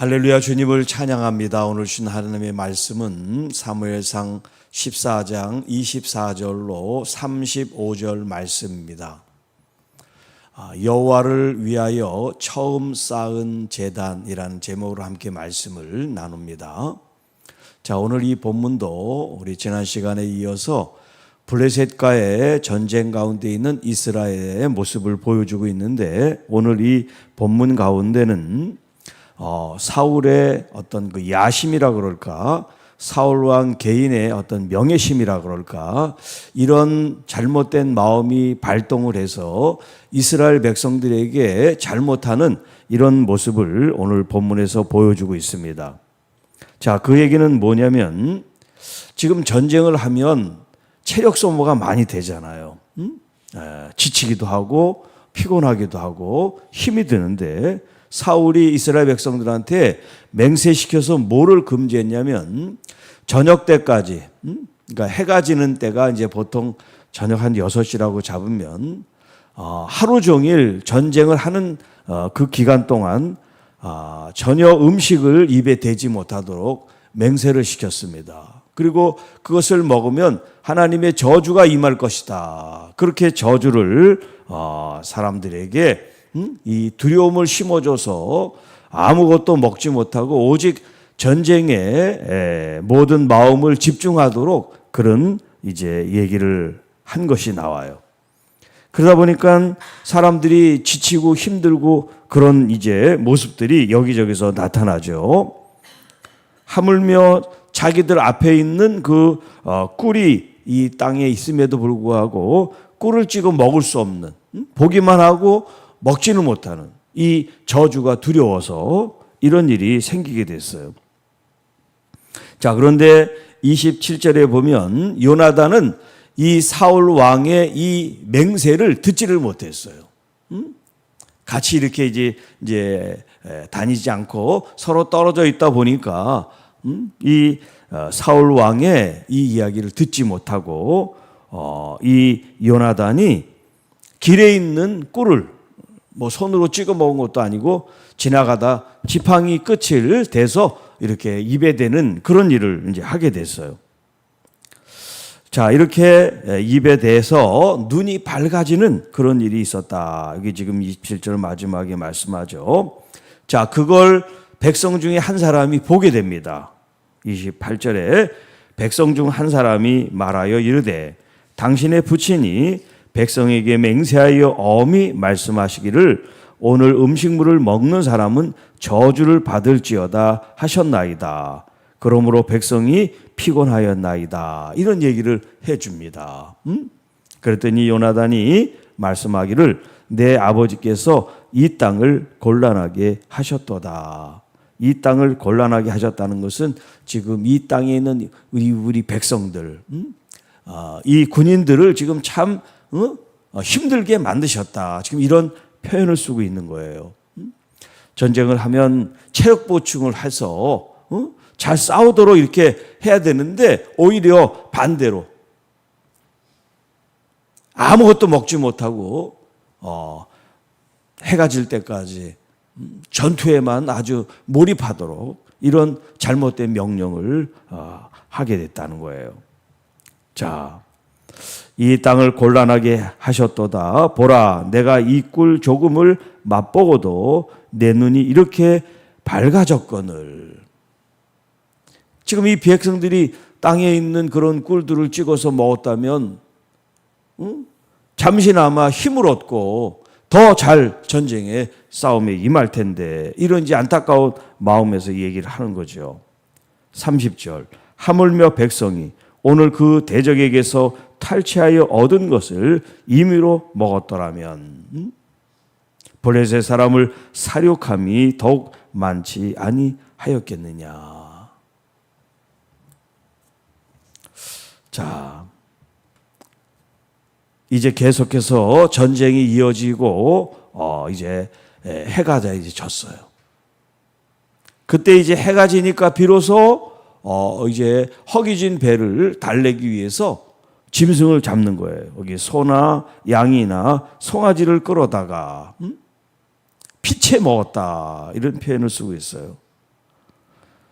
할렐루야, 주님을 찬양합니다. 오늘 주신 하나님의 말씀은 사무엘상 14장 24절로 35절 말씀입니다. 여호와를 위하여 처음 쌓은 제단이라는 제목으로 함께 말씀을 나눕니다. 자, 오늘 이 본문도 우리 지난 시간에 이어서 블레셋과의 전쟁 가운데 있는 이스라엘의 모습을 보여주고 있는데, 오늘 이 본문 가운데는 사울의 어떤 그 야심이라 그럴까, 사울 왕 개인의 어떤 명예심이라 그럴까, 이런 잘못된 마음이 발동을 해서 이스라엘 백성들에게 잘못하는 이런 모습을 오늘 본문에서 보여주고 있습니다. 자, 그 얘기는 뭐냐면, 지금 전쟁을 하면 체력 소모가 많이 되잖아요. 지치기도 하고 피곤하기도 하고 힘이 드는데, 사울이 이스라엘 백성들한테 맹세시켜서 뭐를 금지했냐면, 저녁 때까지, 그러니까 해가 지는 때가 이제 보통 저녁 한 6시라고 잡으면 하루 종일 전쟁을 하는 그 기간 동안 전혀 음식을 입에 대지 못하도록 맹세를 시켰습니다. 그리고 그것을 먹으면 하나님의 저주가 임할 것이다. 그렇게 저주를 사람들에게 이 두려움을 심어줘서 아무것도 먹지 못하고 오직 전쟁에 모든 마음을 집중하도록 그런 이제 얘기를 한 것이 나와요. 그러다 보니까 사람들이 지치고 힘들고 그런 이제 모습들이 여기저기서 나타나죠. 하물며 자기들 앞에 있는 그 꿀이 이 땅에 있음에도 불구하고 꿀을 찍어 먹을 수 없는, 보기만 하고 먹지는 못하는 이 저주가 두려워서 이런 일이 생기게 됐어요. 자, 그런데 27절에 보면 요나단은 이 사울 왕의 이 맹세를 듣지를 못했어요. 같이 이렇게 이제 다니지 않고 서로 떨어져 있다 보니까 이 사울 왕의 이 이야기를 듣지 못하고 이 요나단이 길에 있는 꿀을 뭐 손으로 찍어 먹은 것도 아니고 지나가다 지팡이 끝을 대서 이렇게 입에 대는 그런 일을 이제 하게 됐어요. 자, 이렇게 입에 대서 눈이 밝아지는 그런 일이 있었다. 이게 지금 27절 마지막에 말씀하죠. 자, 그걸 백성 중에 한 사람이 보게 됩니다. 28절에 백성 중 한 사람이 말하여 이르되 당신의 부친이 백성에게 맹세하여 엄히 말씀하시기를 오늘 음식물을 먹는 사람은 저주를 받을지어다 하셨나이다. 그러므로 백성이 피곤하였나이다. 이런 얘기를 해줍니다. 그랬더니 요나단이 말씀하기를 내 아버지께서 이 땅을 곤란하게 하셨도다. 이 땅을 곤란하게 하셨다는 것은 지금 이 땅에 있는 우리 백성들, 이 군인들을 지금 참 힘들게 만드셨다. 지금 이런 표현을 쓰고 있는 거예요. 전쟁을 하면 체력 보충을 해서 잘 싸우도록 이렇게 해야 되는데 오히려 반대로 아무것도 먹지 못하고 해가 질 때까지 전투에만 아주 몰입하도록 이런 잘못된 명령을 하게 됐다는 거예요. 자, 이 땅을 곤란하게 하셨도다. 보라, 내가 이 꿀 조금을 맛보고도 내 눈이 이렇게 밝아졌거늘. 지금 이 백성들이 땅에 있는 그런 꿀들을 찍어서 먹었다면 잠시나마 힘을 얻고 더 잘 전쟁에 싸움에 임할 텐데, 이런 이제 안타까운 마음에서 얘기를 하는 거죠. 30절, 하물며 백성이 오늘 그 대적에게서 탈취하여 얻은 것을 임의로 먹었더라면 블레셋 사람을 사륙함이 더욱 많지 아니하였겠느냐. 자, 이제 계속해서 전쟁이 이어지고 이제 해가 이제 졌어요. 그때 이제 해가 지니까 비로소 이제 허기진 배를 달래기 위해서 짐승을 잡는 거예요. 여기 소나 양이나 송아지를 끌어다가 피채 먹었다, 이런 표현을 쓰고 있어요.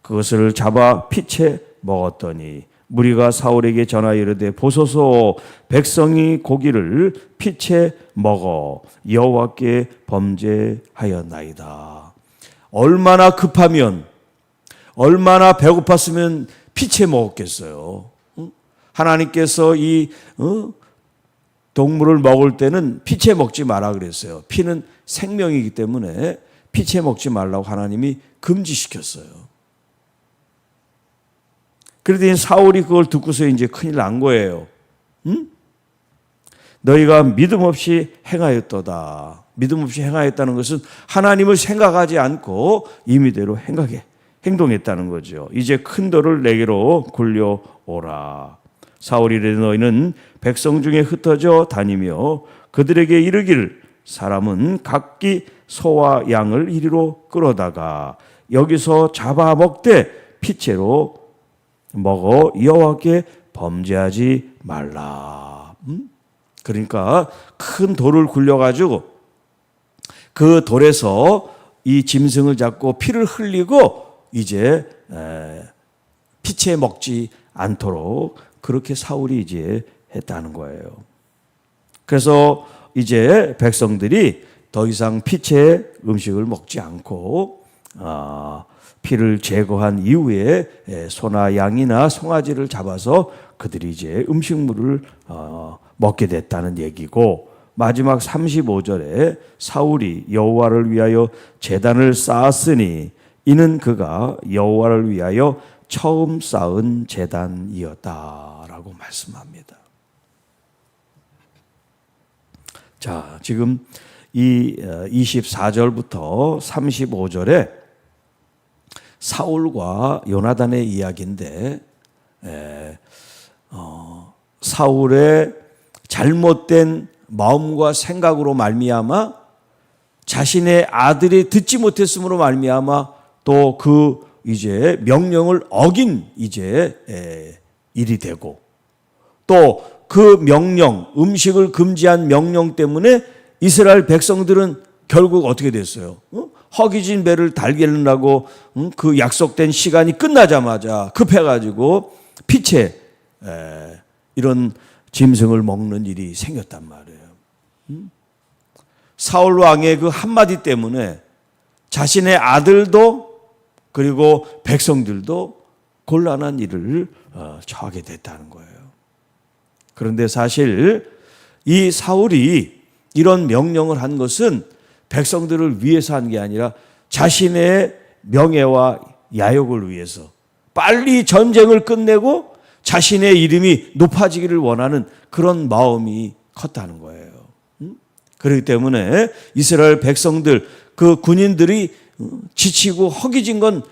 그것을 잡아 피채 먹었더니 무리가 사울에게 전하여 이르되 보소서 백성이 고기를 피채 먹어 여호와께 범죄하였나이다. 얼마나 급하면, 얼마나 배고팠으면 피채 먹었겠어요. 하나님께서 이 동물을 먹을 때는 피채 먹지 마라 그랬어요. 피는 생명이기 때문에 피채 먹지 말라고 하나님이 금지시켰어요. 그러더니 사울이 그걸 듣고서 이제 큰일 난 거예요. 너희가 믿음 없이 행하였도다. 믿음 없이 행하였다는 것은 하나님을 생각하지 않고 임의대로 행동했다는 거죠. 이제 큰 돌을 내게로 굴려오라. 사울이 이르되 너희는 백성 중에 흩어져 다니며 그들에게 이르기를 사람은 각기 소와 양을 이리로 끌어다가 여기서 잡아먹되 피채로 먹어 여호와께 범죄하지 말라. 그러니까 큰 돌을 굴려가지고 그 돌에서 이 짐승을 잡고 피를 흘리고 이제 피채 먹지 않도록 그렇게 사울이 이제 했다는 거예요. 그래서 이제 백성들이 더 이상 피채 음식을 먹지 않고 피를 제거한 이후에 소나 양이나 송아지를 잡아서 그들이 이제 음식물을 먹게 됐다는 얘기고, 마지막 35절에 사울이 여호와를 위하여 제단을 쌓았으니 이는 그가 여호와를 위하여 처음 쌓은 제단이었다라고 말씀합니다. 자, 지금 이 24절부터 35절에 사울과 요나단의 이야기인데, 사울의 잘못된 마음과 생각으로 말미암아 자신의 아들이 듣지 못했음으로 말미암아 또 그 이제 명령을 어긴 이제 일이 되고, 또 그 명령, 음식을 금지한 명령 때문에 이스라엘 백성들은 결국 어떻게 됐어요? 허기진 배를 달게려고 그 약속된 시간이 끝나자마자 급해가지고 피채 이런 짐승을 먹는 일이 생겼단 말이에요. 사울 왕의 그 한마디 때문에 자신의 아들도 그리고 백성들도 곤란한 일을 처하게 됐다는 거예요. 그런데 사실 이 사울이 이런 명령을 한 것은 백성들을 위해서 한 게 아니라 자신의 명예와 야욕을 위해서 빨리 전쟁을 끝내고 자신의 이름이 높아지기를 원하는 그런 마음이 컸다는 거예요. 그렇기 때문에 이스라엘 백성들, 그 군인들이 지치고 허기진 건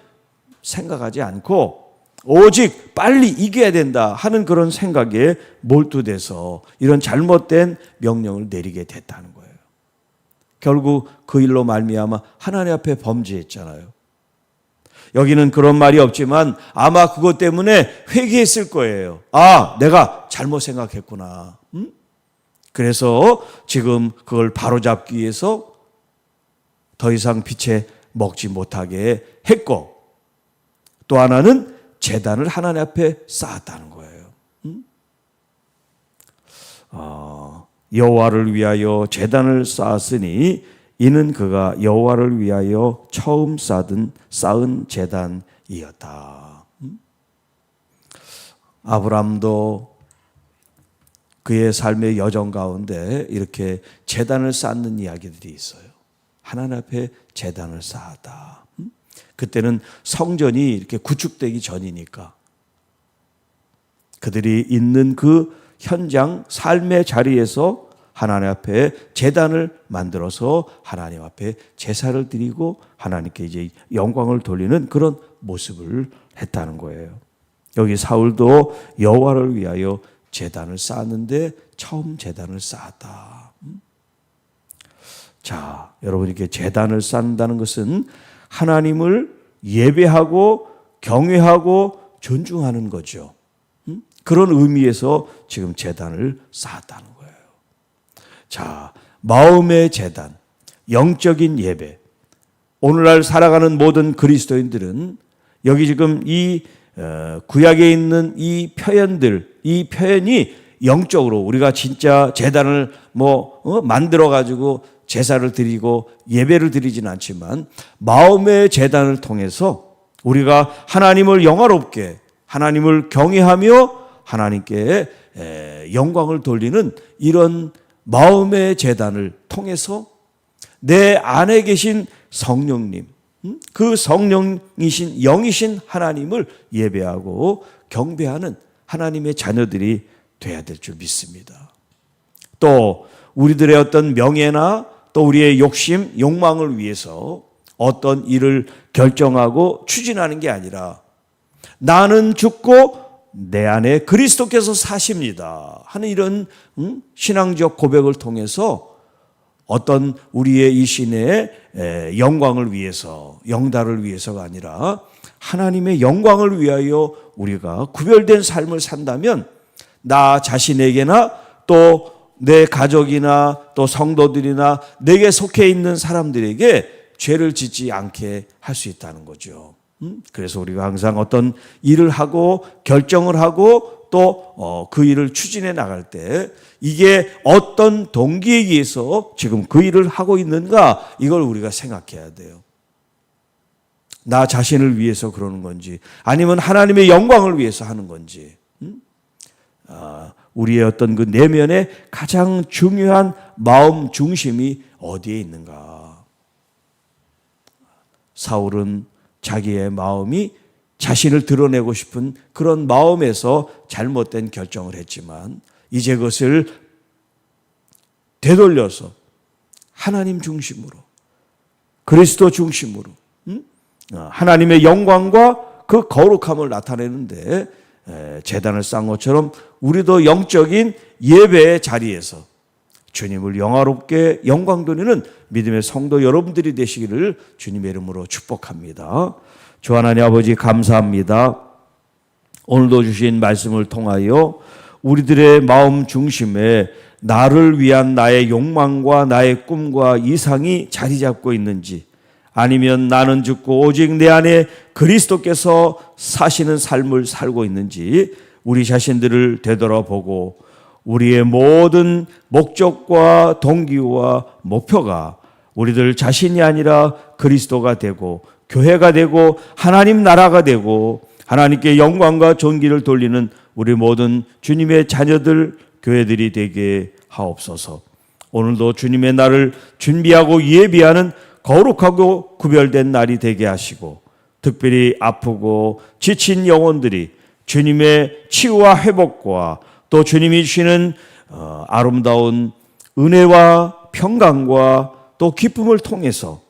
생각하지 않고 오직 빨리 이겨야 된다 하는 그런 생각에 몰두돼서 이런 잘못된 명령을 내리게 됐다는 거예요. 결국 그 일로 말미암아 하나님 앞에 범죄했잖아요. 여기는 그런 말이 없지만 아마 그것 때문에 회개했을 거예요. 아, 내가 잘못 생각했구나. 그래서 지금 그걸 바로잡기 위해서 더 이상 피채 먹지 못하게 했고, 또 하나는 제단을 하나님 앞에 쌓았다는 거예요. 여호와를 위하여 제단을 쌓았으니 이는 그가 여호와를 위하여 처음 쌓은 제단이었다. 아브라함도 그의 삶의 여정 가운데 이렇게 제단을 쌓는 이야기들이 있어요. 하나님 앞에 제단을 쌓았다. 그때는 성전이 이렇게 구축되기 전이니까 그들이 있는 그 현장 삶의 자리에서 하나님 앞에 제단을 만들어서 하나님 앞에 제사를 드리고 하나님께 이제 영광을 돌리는 그런 모습을 했다는 거예요. 여기 사울도 여호와를 위하여 제단을 쌓았는데 처음 제단을 쌓았다. 자, 여러분, 이렇게 제단을 쌓는다는 것은 하나님을 예배하고 경외하고 존중하는 거죠. 그런 의미에서 지금 제단을 쌓았다는 거예요. 자, 마음의 제단, 영적인 예배. 오늘날 살아가는 모든 그리스도인들은 여기 지금 이 구약에 있는 이 표현들, 이 표현이 영적으로 우리가 진짜 제단을 만들어 가지고 제사를 드리고 예배를 드리진 않지만 마음의 제단을 통해서 우리가 하나님을 영화롭게, 하나님을 경외하며 하나님께 영광을 돌리는 이런 마음의 제단을 통해서 내 안에 계신 성령님, 그 성령이신 영이신 하나님을 예배하고 경배하는 하나님의 자녀들이 돼야 될 줄 믿습니다. 또 우리들의 어떤 명예나 또 우리의 욕심, 욕망을 위해서 어떤 일을 결정하고 추진하는 게 아니라 나는 죽고 내 안에 그리스도께서 사십니다 하는 이런 신앙적 고백을 통해서 어떤 우리의 이 신의 영광을 위해서, 영달을 위해서가 아니라 하나님의 영광을 위하여 우리가 구별된 삶을 산다면 나 자신에게나 또 내 가족이나 또 성도들이나 내게 속해 있는 사람들에게 죄를 짓지 않게 할 수 있다는 거죠. 그래서 우리가 항상 어떤 일을 하고 결정을 하고 또 그 일을 추진해 나갈 때 이게 어떤 동기에 의해서 지금 그 일을 하고 있는가, 이걸 우리가 생각해야 돼요. 나 자신을 위해서 그러는 건지 아니면 하나님의 영광을 위해서 하는 건지, 우리의 어떤 그 내면의 가장 중요한 마음 중심이 어디에 있는가. 사울은 자기의 마음이 자신을 드러내고 싶은 그런 마음에서 잘못된 결정을 했지만 이제 그것을 되돌려서 하나님 중심으로, 그리스도 중심으로 하나님의 영광과 그 거룩함을 나타내는데 제단을 쌓은 것처럼 우리도 영적인 예배의 자리에서 주님을 영화롭게 영광 돌리는 믿음의 성도 여러분들이 되시기를 주님의 이름으로 축복합니다. 주 하나님 아버지 감사합니다. 오늘도 주신 말씀을 통하여 우리들의 마음 중심에 나를 위한 나의 욕망과 나의 꿈과 이상이 자리 잡고 있는지, 아니면 나는 죽고 오직 내 안에 그리스도께서 사시는 삶을 살고 있는지 우리 자신들을 되돌아보고 우리의 모든 목적과 동기와 목표가 우리들 자신이 아니라 그리스도가 되고 교회가 되고 하나님 나라가 되고 하나님께 영광과 존귀를 돌리는 우리 모든 주님의 자녀들, 교회들이 되게 하옵소서. 오늘도 주님의 날을 준비하고 예비하는 거룩하고 구별된 날이 되게 하시고, 특별히 아프고 지친 영혼들이 주님의 치유와 회복과 또 주님이 주시는 아름다운 은혜와 평강과 또 기쁨을 통해서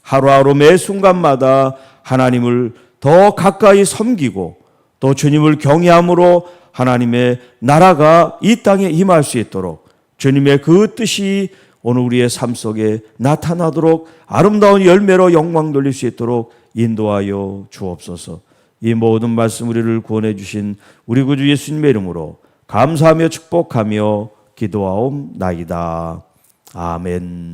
하루하루 매 순간마다 하나님을 더 가까이 섬기고 또 주님을 경외함으로 하나님의 나라가 이 땅에 임할 수 있도록 주님의 그 뜻이 오늘 우리의 삶 속에 나타나도록 아름다운 열매로 영광 돌릴 수 있도록 인도하여 주옵소서. 이 모든 말씀 우리를 구원해 주신 우리 구주 예수님의 이름으로 감사하며 축복하며 기도하옵나이다. 아멘.